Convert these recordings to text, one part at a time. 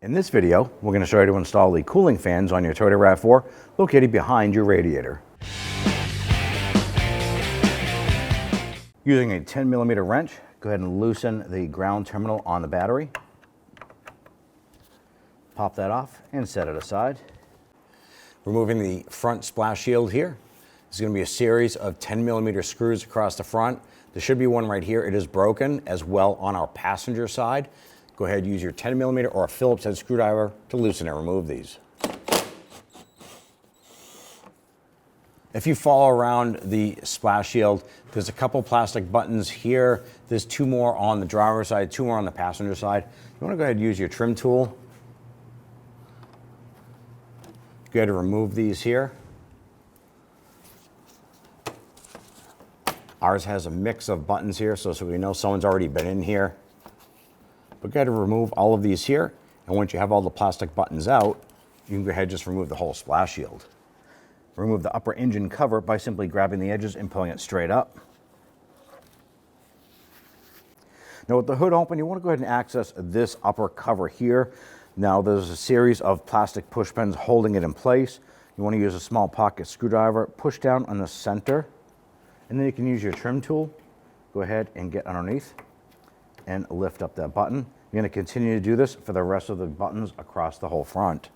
In this video, we're going to show you to install the cooling fans on your Toyota RAV4 located behind your radiator. Using a 10mm wrench, go ahead and loosen the ground terminal on the battery. Pop that off and set it aside. Removing the front splash shield here. There's going to be a series of 10mm screws across the front. There should be one right here. It is broken as well on our passenger side. Go ahead and use your 10mm or a Phillips head screwdriver to loosen and remove these. If you follow around the splash shield, there's a couple plastic buttons here. There's two more on the driver's side, two more on the passenger side. You want to go ahead and use your trim tool. Go ahead and remove these here. Ours has a mix of buttons here, so we know someone's already been in here. But go ahead and remove all of these here, and once you have all the plastic buttons out, you can go ahead and just remove the whole splash shield. Remove the upper engine cover by simply grabbing the edges and pulling it straight up. Now with the hood open, you want to go ahead and access this upper cover here. Now there's a series of plastic push pins holding it in place. You want to use a small pocket screwdriver, push down on the center, and then you can use your trim tool. Go ahead and get underneath and lift up that button. You're going to continue to do this for the rest of the buttons across the whole front.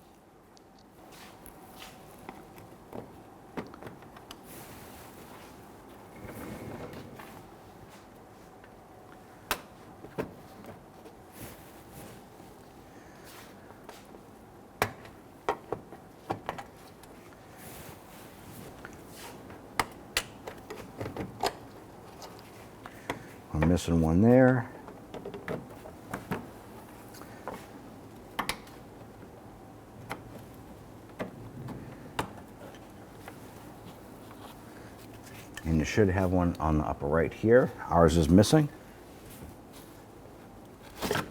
I'm missing one there. And you should have one on the upper right here. Ours is missing. Go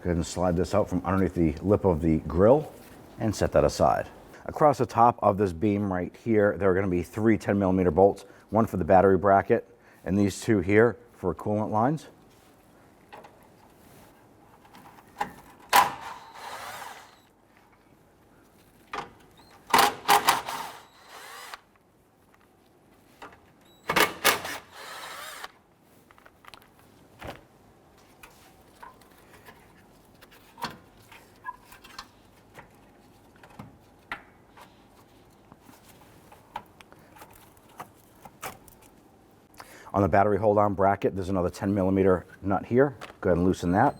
ahead and slide this out from underneath the lip of the grill and set that aside. Across the top of this beam right here, there are going to be three 10mm bolts, one for the battery bracket and these two here for coolant lines. On the battery hold-on bracket, there's another 10mm nut here. Go ahead and loosen that.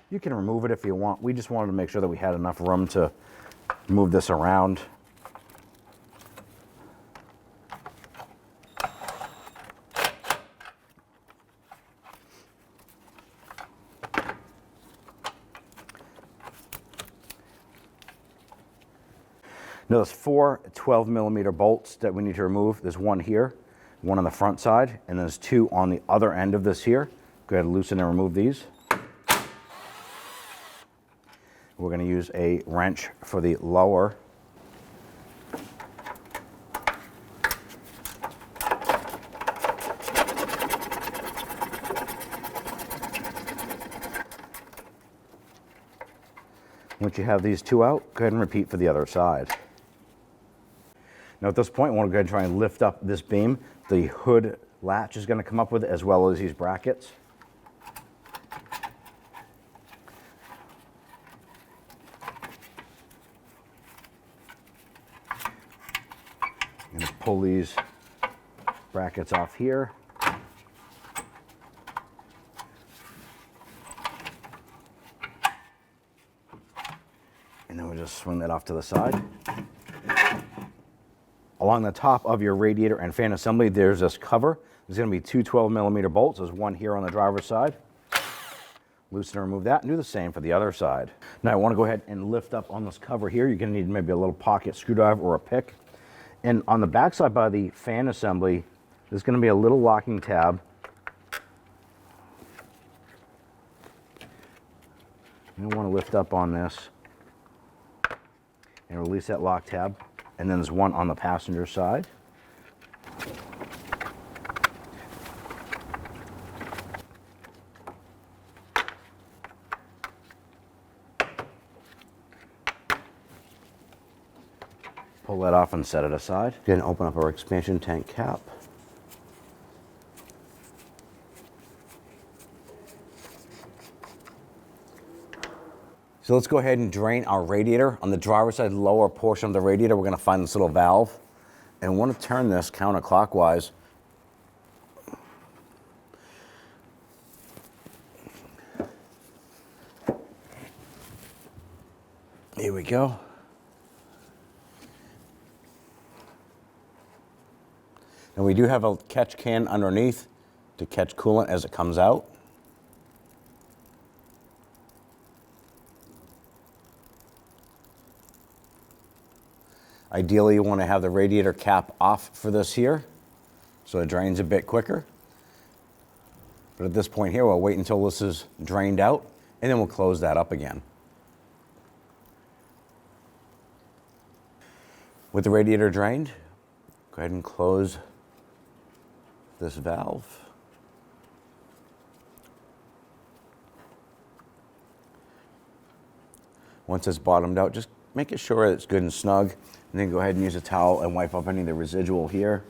You can remove it if you want. We just wanted to make sure that we had enough room to move this around. Now there's four 12mm bolts that we need to remove. There's one here, one on the front side, and there's two on the other end of this here. Go ahead and loosen and remove these. We're going to use a wrench for the lower. Once you have these two out, go ahead and repeat for the other side. Now at this point, I want to go ahead and try and lift up this beam. The hood latch is going to come up with it, as well as these brackets. I'm going to pull these brackets off here. And then we'll just swing that off to the side. Along the top of your radiator and fan assembly, there's this cover. There's going to be two 12mm bolts. There's one here on the driver's side. Loosen and remove that and do the same for the other side. Now I want to go ahead and lift up on this cover here. You're going to need maybe a little pocket screwdriver or a pick. And on the back side by the fan assembly, there's going to be a little locking tab. You want to lift up on this and release that lock tab. And then there's one on the passenger side. Pull that off and set it aside. Then open up our expansion tank cap. So let's go ahead and drain our radiator. On the driver's side lower portion of the radiator, we're going to find this little valve. And we want to turn this counterclockwise. Here we go. And we do have a catch can underneath to catch coolant as it comes out. Ideally, you want to have the radiator cap off for this here, so it drains a bit quicker. But at this point here, we'll wait until this is drained out, and then we'll close that up again. With the radiator drained, go ahead and close this valve. Once it's bottomed out, just make sure it's good and snug, and then go ahead and use a towel and wipe up any of the residual here.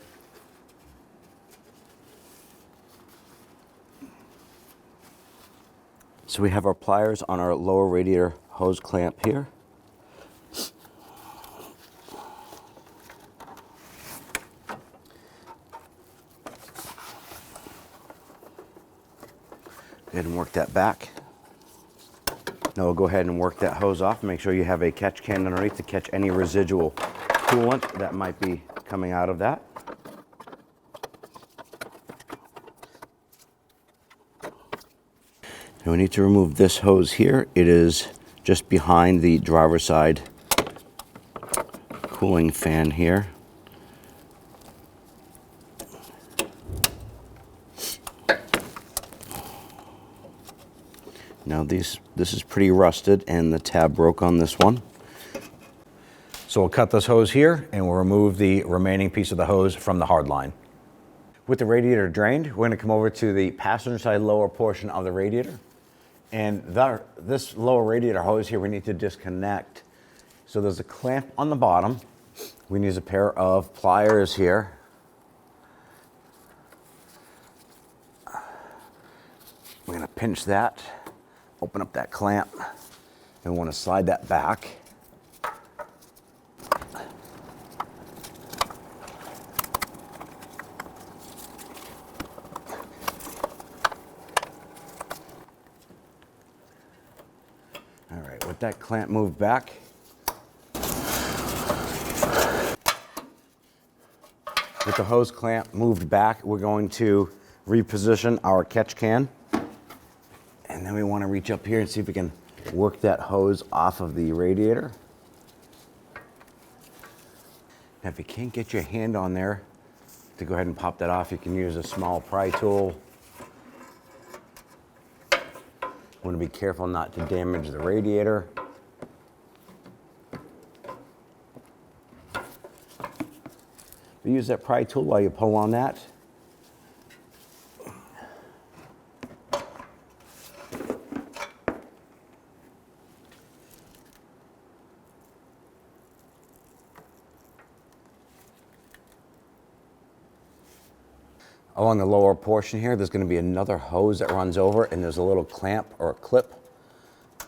So we have our pliers on our lower radiator hose clamp here. Go ahead and work that back. Now we'll go ahead and work that hose off. Make sure you have a catch can underneath to catch any residual coolant that might be coming out of that. Now we need to remove this hose here. It is just behind the driver's side cooling fan here. Now this is pretty rusted and the tab broke on this one. So we'll cut this hose here and we'll remove the remaining piece of the hose from the hard line. With the radiator drained, we're going to come over to the passenger side lower portion of the radiator. And this lower radiator hose here we need to disconnect. So there's a clamp on the bottom. We need a pair of pliers here. We're going to pinch that. Open up that clamp, and we want to slide that back. All right, with that clamp moved back, with the hose clamp moved back, we're going to reposition our catch can. And then we want to reach up here and see if we can work that hose off of the radiator. Now, if you can't get your hand on there to go ahead and pop that off, you can use a small pry tool. Want to be careful not to damage the radiator. But use that pry tool while you pull on that. Along the lower portion here, there's going to be another hose that runs over, and there's a little clamp or a clip. I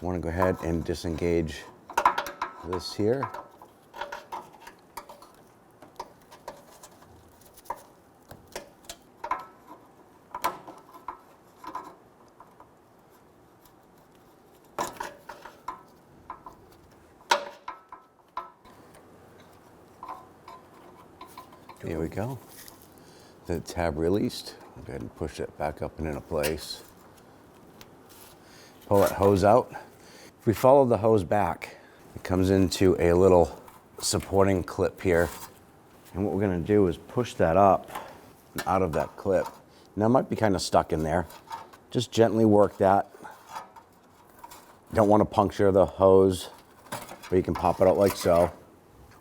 want to go ahead and disengage this here. Here we go. The tab released. Go ahead and push it back up and into place. Pull that hose out. If we follow the hose back, it comes into a little supporting clip here. And what we're going to do is push that up and out of that clip. Now it might be kind of stuck in there. Just gently work that. Don't want to puncture the hose, but you can pop it out like so.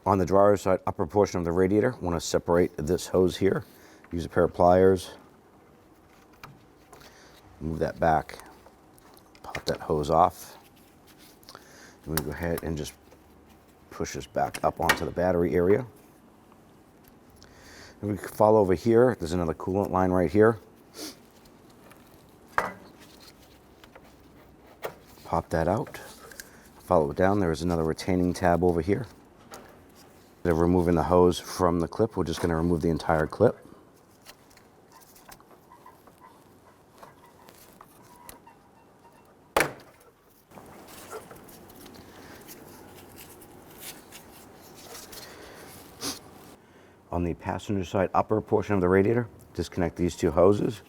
On the driver's side upper portion of the radiator, want to separate this hose here. Use a pair of pliers. Move that back. Pop that hose off. And we go ahead and just Push this back up onto the battery area. And we can follow over here. There's another coolant line right here. Pop that out. Follow it down. There is another retaining tab over here. Instead of removing the hose from the clip, we're just going to remove the entire clip. On the passenger side upper portion of the radiator, disconnect these two hoses.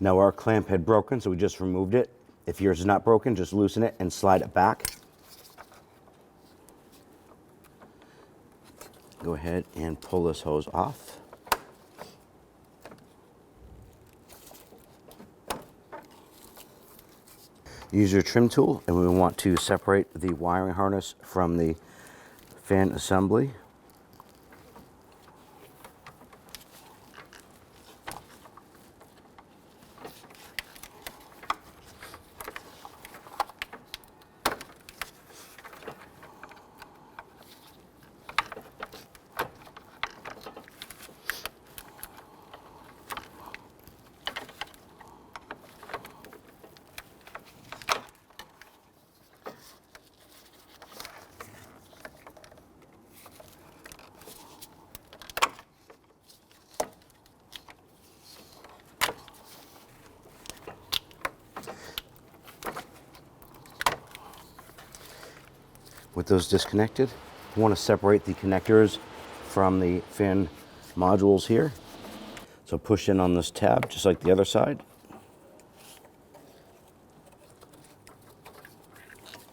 Now our clamp had broken, so we just removed it. If yours is not broken, just loosen it and slide it back. Go ahead and pull this hose off. Use your trim tool, and we want to separate the wiring harness from the fan assembly. With those disconnected, you want to separate the connectors from the fan modules here. So push in on this tab, just like the other side.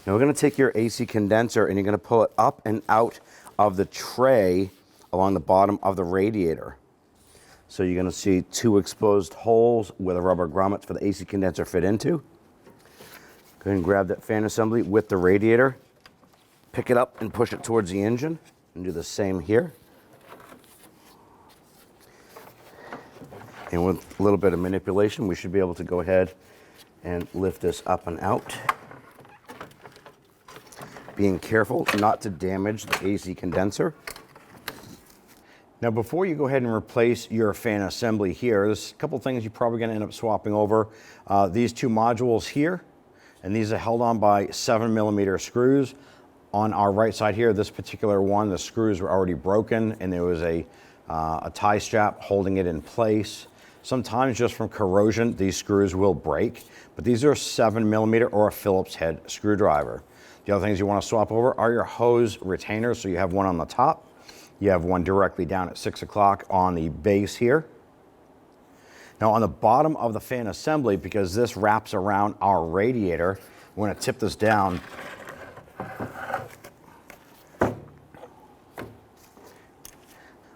Now we're going to take your AC condenser and you're going to pull it up and out of the tray along the bottom of the radiator. So you're going to see two exposed holes where the rubber grommets for the AC condenser fit into. Go ahead and grab that fan assembly with the radiator. Pick it up and push it towards the engine, and do the same here. And with a little bit of manipulation, we should be able to go ahead and lift this up and out. Being careful not to damage the AC condenser. Now before you go ahead and replace your fan assembly here, there's a couple things you're probably going to end up swapping over. These two modules here, and these are held on by 7mm screws. On our right side here, this particular one, the screws were already broken and there was a tie strap holding it in place. Sometimes just from corrosion, these screws will break, but these are 7mm or a Phillips head screwdriver. The other things you want to swap over are your hose retainers. So you have one on the top, you have one directly down at 6 o'clock on the base here. Now on the bottom of the fan assembly, because this wraps around our radiator, we're going to tip this down.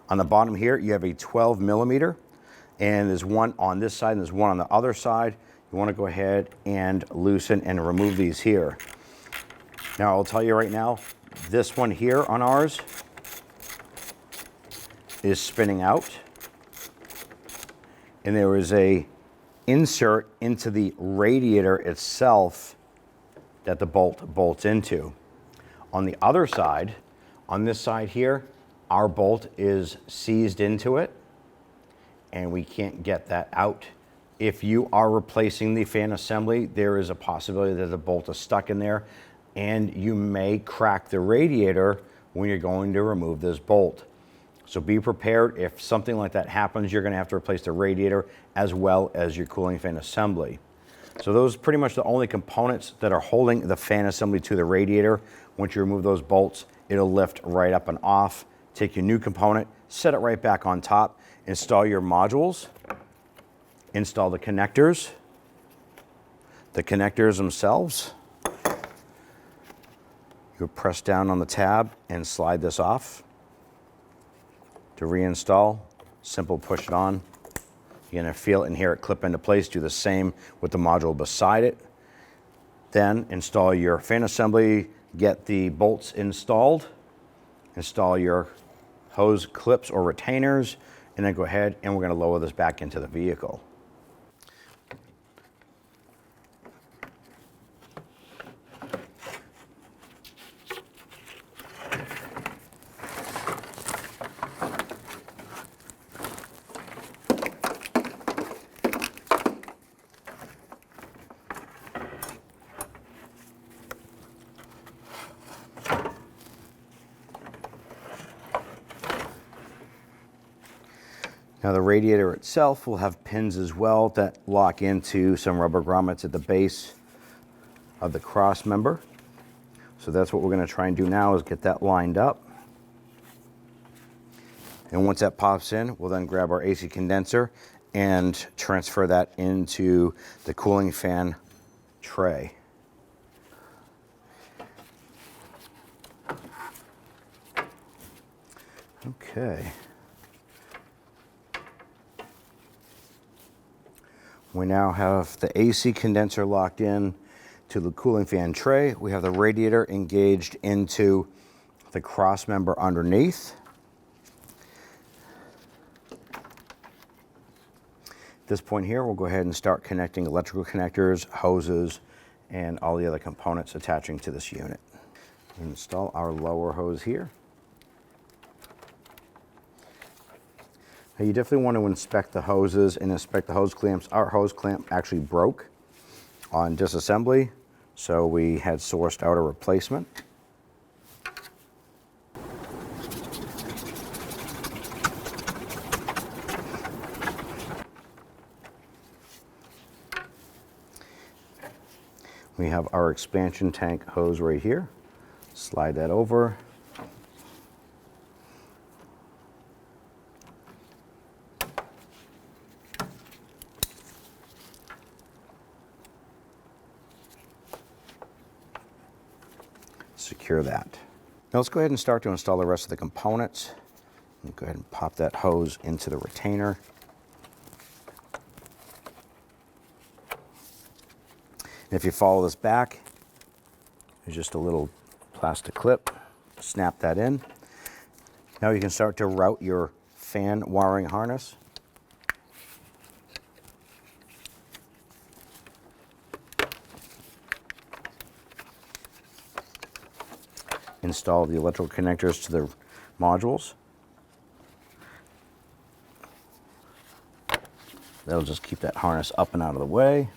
On the bottom here, you have a 12mm, and there's one on this side and there's one on the other side. You want to go ahead and loosen and remove these here. Now, I'll tell you right now, this one here on ours is spinning out, and there is a insert into the radiator itself that the bolt bolts into. On the other side, on this side here, our bolt is seized into it and we can't get that out. If you are replacing the fan assembly, there is a possibility that the bolt is stuck in there and you may crack the radiator when you're going to remove this bolt. So be prepared. If something like that happens, you're going to have to replace the radiator as well as your cooling fan assembly. So those are pretty much the only components that are holding the fan assembly to the radiator. Once you remove those bolts, it'll lift right up and off. Take your new component, set it right back on top, install your modules, install the connectors themselves. You press down on the tab and slide this off To reinstall, simple push it on. You're gonna feel it and hear it clip into place. Do the same with the module beside it. Then install your fan assembly, get the bolts installed, install your hose clips or retainers, and then go ahead and we're gonna lower this back into the vehicle. Now the radiator itself will have pins as well that lock into some rubber grommets at the base of the cross member. So that's what we're going to try and do now, is get that lined up. And once that pops in, we'll then grab our AC condenser and transfer that into the cooling fan tray. Okay. We now have the AC condenser locked in to the cooling fan tray. We have the radiator engaged into the cross member underneath. At this point here, we'll go ahead and start connecting electrical connectors, hoses, and all the other components attaching to this unit. Install our lower hose here. Now you definitely want to inspect the hoses and inspect the hose clamps. Our hose clamp actually broke on disassembly, so we had sourced out a replacement. We have our expansion tank hose right here. Slide that over. Secure that. Now let's go ahead and start to install the rest of the components. Go ahead and pop that hose into the retainer. And if you follow this back, there's just a little plastic clip. Snap that in. Now you can start to route your fan wiring harness. Install the electrical connectors to the modules. That'll just keep that harness up and out of the way.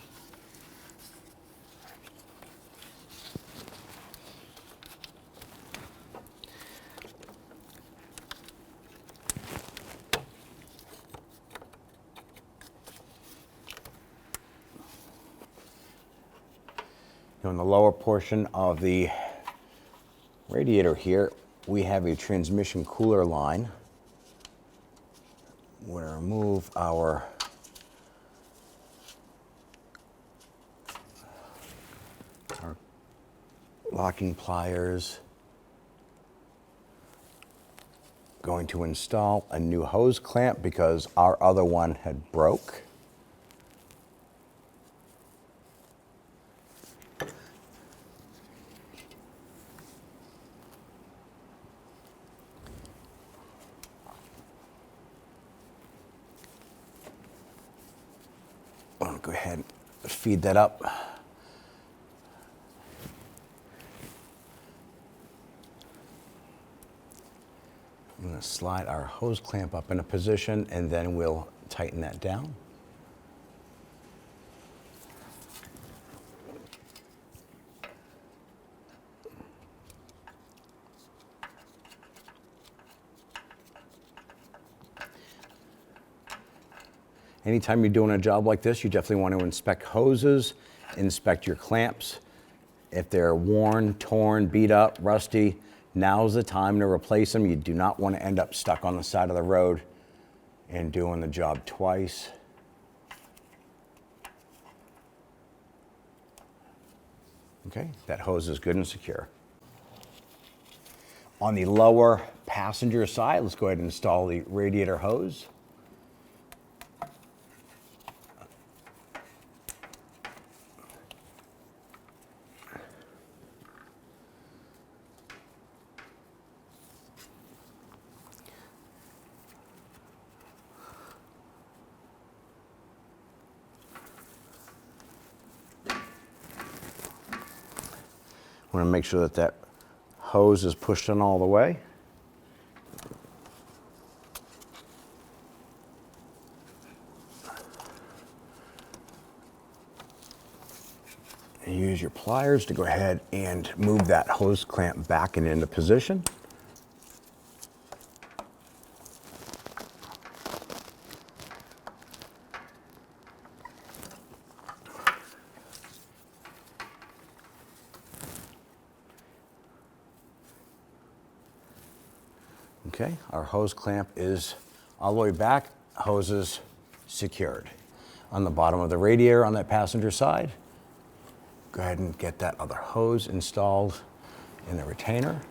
Now in the lower portion of the radiator here, we have a transmission cooler line. We're going to remove our locking pliers. Going to install a new hose clamp because our other one had broke. I'll go ahead and feed that up. I'm going to slide our hose clamp up in a position and then we'll tighten that down. Anytime you're doing a job like this, you definitely want to inspect hoses, inspect your clamps. If they're worn, torn, beat up, rusty, now's the time to replace them. You do not want to end up stuck on the side of the road and doing the job twice. Okay, that hose is good and secure. On the lower passenger side, let's go ahead and install the radiator hose. Want to make sure that that hose is pushed in all the way. And use your pliers to go ahead and move that hose clamp back and into position. Okay, our hose clamp is all the way back, hoses secured. On the bottom of the radiator on that passenger side, go ahead and get that other hose installed in the retainer.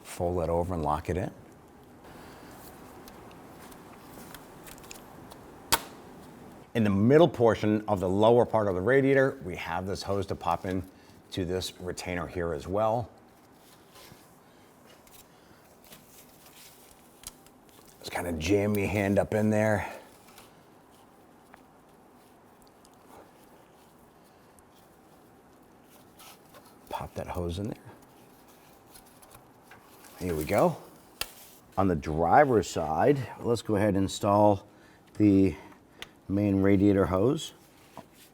Fold that over and lock it in. In the middle portion of the lower part of the radiator, we have this hose to pop in to this retainer here as well. Just kind of jam your hand up in there. Pop that hose in there. Here we go. On the driver's side, let's go ahead and install the main radiator hose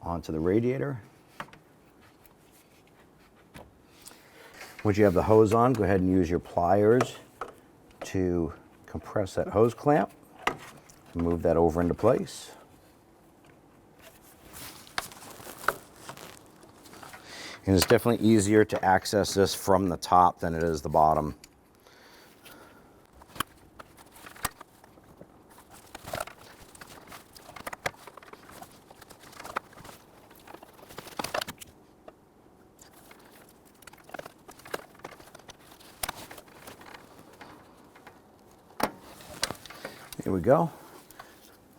onto the radiator. Once you have the hose on, go ahead and use your pliers to compress that hose clamp. Move that over into place. And it's definitely easier to access this from the top than it is the bottom. Here we go.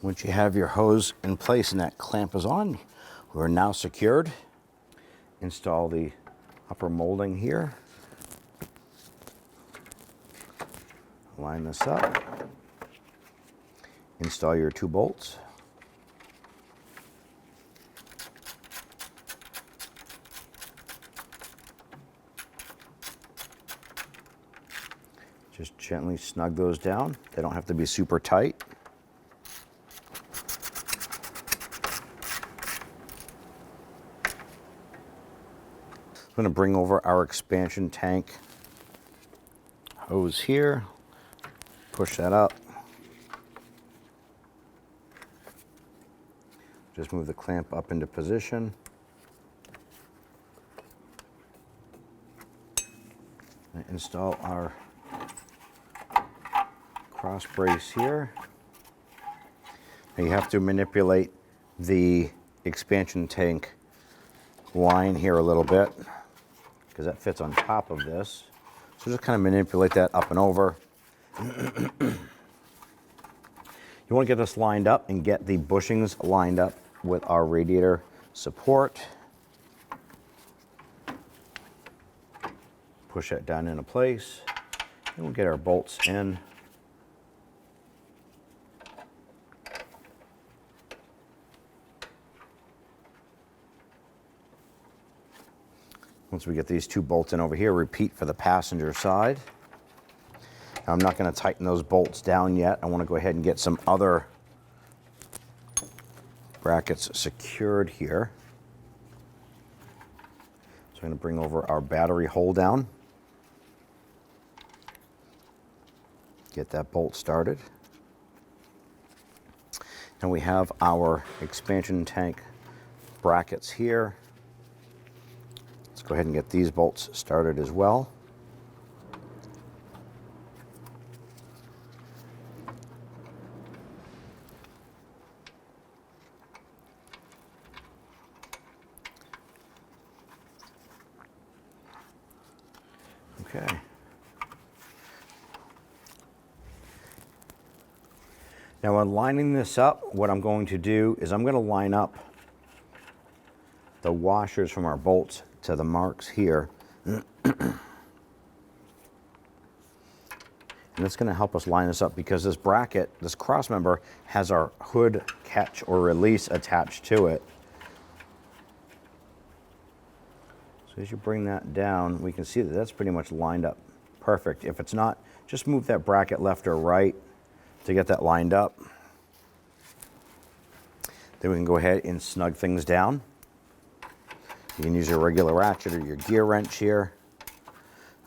Once you have your hose in place and that clamp is on, we're now secured. Install the upper molding here. Line this up. Install your 2 bolts. Just gently snug those down. They don't have to be super tight. I'm going to bring over our expansion tank hose here. Push that up. Just move the clamp up into position. And install our cross brace here. Now you have to manipulate the expansion tank line here a little bit because that fits on top of this. So just kind of manipulate that up and over. You want to get this lined up and get the bushings lined up with our radiator support. Push that down into place. And we'll get our bolts in. Once we get these 2 bolts in over here, repeat for the passenger side. Now, I'm not going to tighten those bolts down yet. I want to go ahead and get some other brackets secured here. So I'm going to bring over our battery hold down. Get that bolt started. And we have our expansion tank brackets here. Let's go ahead and get these bolts started as well. Okay. Now when lining this up, what I'm going to do is I'm going to line up the washers from our bolts to the marks here. And it's going to help us line this up because this bracket, this cross member, has our hood catch or release attached to it. So as you bring that down, we can see that that's pretty much lined up perfect. If it's not, just move that bracket left or right to get that lined up. Then we can go ahead and snug things down. You can use your regular ratchet or your gear wrench here.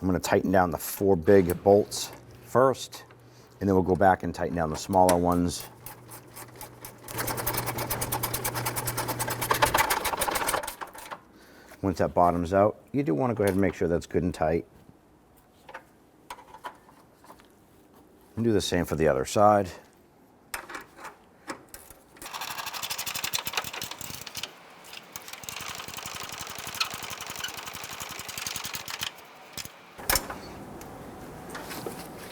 I'm going to tighten down the 4 big bolts first, and then we'll go back and tighten down the smaller ones. Once that bottoms out, you do want to go ahead and make sure that's good and tight. And do the same for the other side.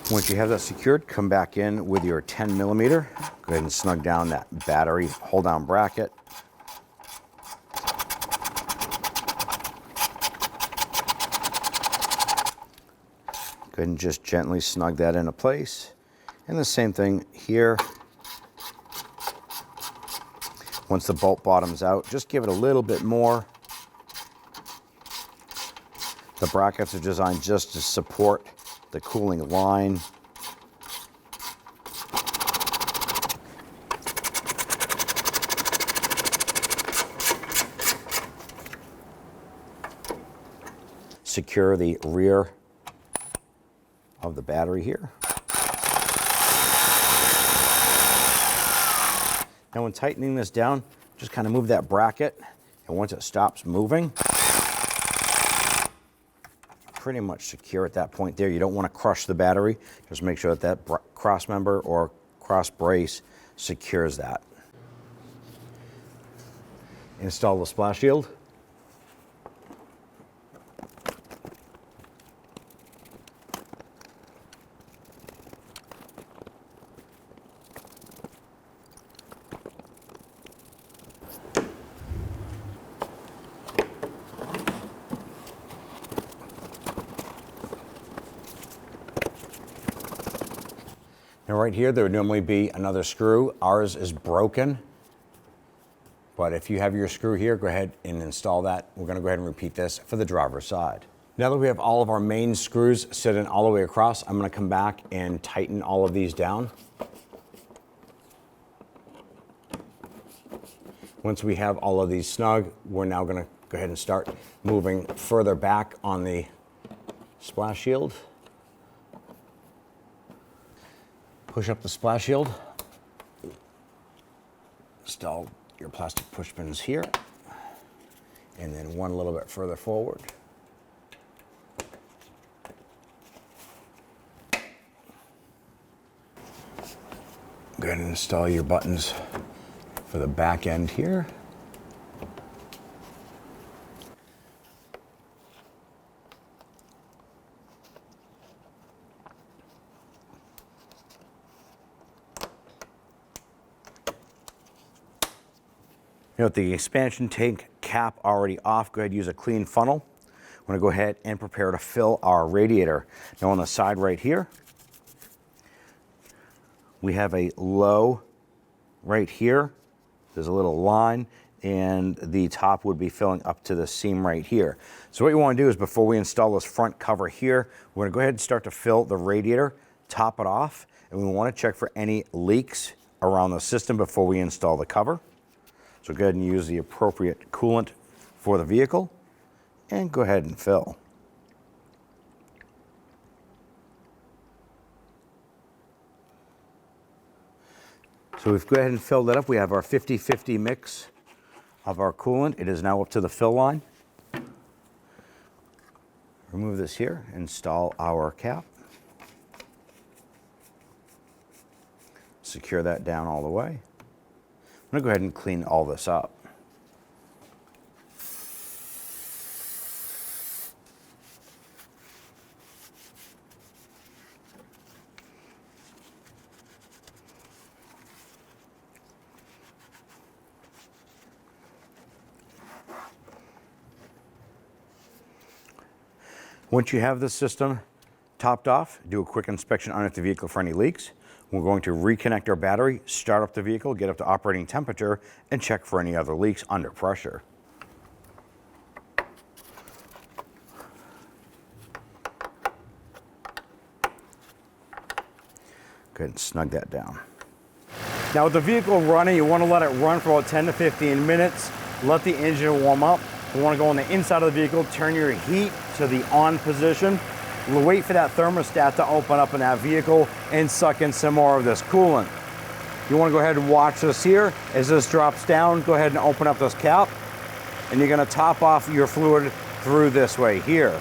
Once you have that secured, come back in with your 10 millimeter. Go ahead and snug down that battery hold down bracket. Go ahead and just gently snug that into place. And the same thing here. Once the bolt bottoms out, just give it a little bit more. The brackets are designed just to support the cooling line. Secure the rear of the battery here. Now when tightening this down, just kind of move that bracket, and once it stops moving, pretty much secure at that point there. You don't want to crush the battery. Just make sure that that cross member or cross brace secures that. Install the splash shield. Now right here, there would normally be another screw. Ours is broken, but if you have your screw here, go ahead and install that. We're gonna go ahead and repeat this for the driver's side. Now that we have all of our main screws sitting all the way across, I'm gonna come back and tighten all of these down. Once we have all of these snug, we're now gonna go ahead and start moving further back on the splash shield. Push up the splash shield. Install your plastic push pins here, and then one a little bit further forward. Go ahead and install your buttons for the back end here. Now with the expansion tank cap already off, go ahead and use a clean funnel. I'm going to go ahead and prepare to fill our radiator. Now on the side right here, we have a low right here. There's a little line, and the top would be filling up to the seam right here. So what you want to do is, before we install this front cover here, we're going to go ahead and start to fill the radiator, top it off, and we want to check for any leaks around the system before we install the cover. So go ahead and use the appropriate coolant for the vehicle and go ahead and fill. So we've go ahead and filled that up. We have our 50-50 mix of our coolant. It is now up to the fill line. Remove this here, install our cap. Secure that down all the way. I'm going to go ahead and clean all this up. Once you have this system topped off, do a quick inspection underneath the vehicle for any leaks. We're going to reconnect our battery, start up the vehicle, get up to operating temperature, and check for any other leaks under pressure. Go ahead and snug that down. Now with the vehicle running, you want to let it run for about 10 to 15 minutes. Let the engine warm up. You want to go on the inside of the vehicle, turn your heat to the on position. Wait for that thermostat to open up in that vehicle and suck in some more of this coolant. You want to go ahead and watch this here. As this drops down, go ahead and open up this cap, and you're going to top off your fluid through this way here.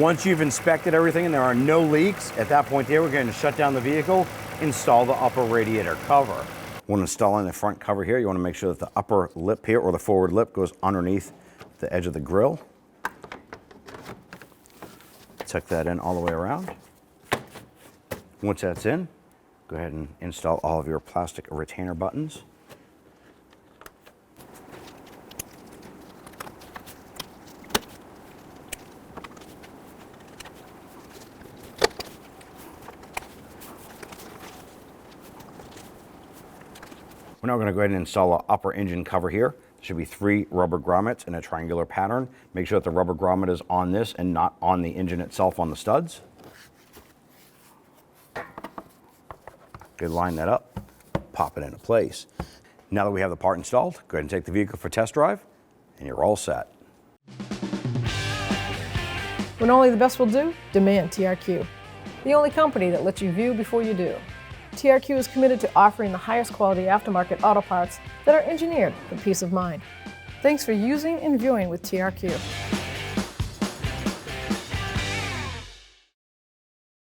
Once you've inspected everything and there are no leaks, at that point there, we're going to shut down the vehicle, install the upper radiator cover. When installing the front cover here, you want to make sure that the upper lip here, or the forward lip, goes underneath the edge of the grille. Tuck that in all the way around. Once that's in, go ahead and install all of your plastic retainer buttons. We're now going to go ahead and install an upper engine cover here. There should be 3 rubber grommets in a triangular pattern. Make sure that the rubber grommet is on this and not on the engine itself on the studs. Good, line that up, pop it into place. Now that we have the part installed, go ahead and take the vehicle for a test drive, and you're all set. When only the best will do, demand TRQ. The only company that lets you view before you do. TRQ is committed to offering the highest quality aftermarket auto parts that are engineered for peace of mind. Thanks for using and viewing with TRQ.